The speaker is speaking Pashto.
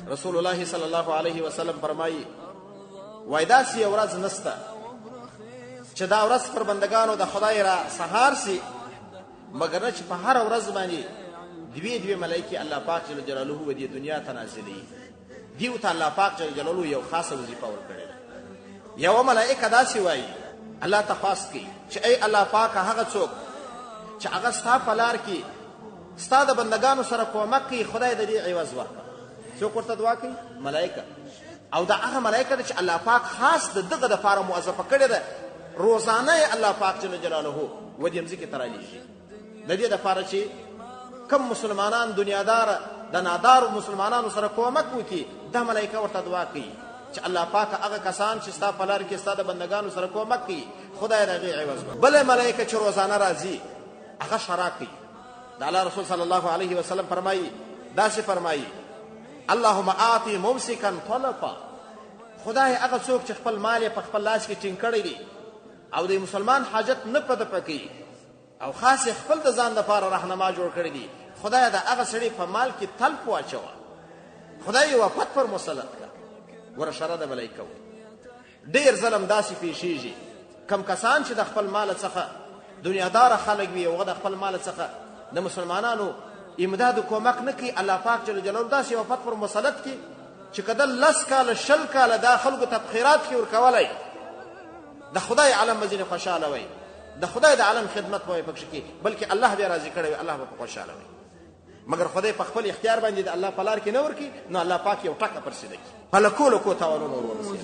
رسول الله صلی الله علیه وسلم فرمایي وای داسې یو ورځ نسته چې دا ورځ پر بندگانو د خدای را سهار سي مګر نه چې په هره ورځ باندې دوې ملایکې الله پاک جل جلاله و دې دنیا ته نازلوي. دیو ته الله پاک جل جلاله یو خاصه وظیفه ورکړې ده. یوه ملایکه داسې وایي الله ته خواست کوي چې ای الله پاکه هغه څوک چې هغه ستا په لار کې ستا د بندګانو سره کومک کوي خدای د دې عوض ورکړه. څوک ورته دعا کوي؟ ملایکه. او دا هغه ملایکه ده چې الله پاک خاص د دغه دپاره موظفه کړې ده. روزانه یې الله پاک جل جلاله و دې مځکې ته رالیږي د دې دپاره چې کم مسلمانان دنیاداره د نادارو مسلمانانو سره کومک وکړي دا ملایکه ورته دعا کوي چې الله پاک هغه کسان چې ستا په لار کې ستا د بندګانو سره کومک کوي خدای د هغې عوض ورکړي. بله ملایکه چې روزانه راځي هغه شرا کوي. د الله رسول صلی الله علیه وسلم فرمایي داسې فرمایي اللهم آتی ممسکا طلفا. خدای هغه څوک چې خپل مال یې په خپل لاس کې ټینګ کړی دی او د مسلمان حاجت نه په دفع کوي او خاص خپل د ځان دپاره رهنما جوړ کړی دی خدای د هغه سړي په مال کې تلف واچوه. خدای یې وفت پر مسلط کړه. وره شره د ملایکه و. ډېر ظلم داسې پیښیږي کم کسان چې د خپل مال څخه دنیاداره خلک وي او هغه د خپل مال څخه د مسلمانانو امداد و کومک نه کوي الله پاک جل جلاله داسې وفت پر مسلط کړي چې که ده 10 کاله 20 کاله دا خلکو ته په خیرات کې ورکولی د خدای علم به ځینې خوشحاله وی د خدای د علم خدمت به یې پکښې کوي بلکې الله بیا راضي کړی وي الله به په خوشحاله وي. مګر خدای په خپل اختیار باندې د الله په لار کې نه ورکړي نو الله پاک یو ټکه پر سیده کړي په لکو لکو تاوانونه ور ورسوي.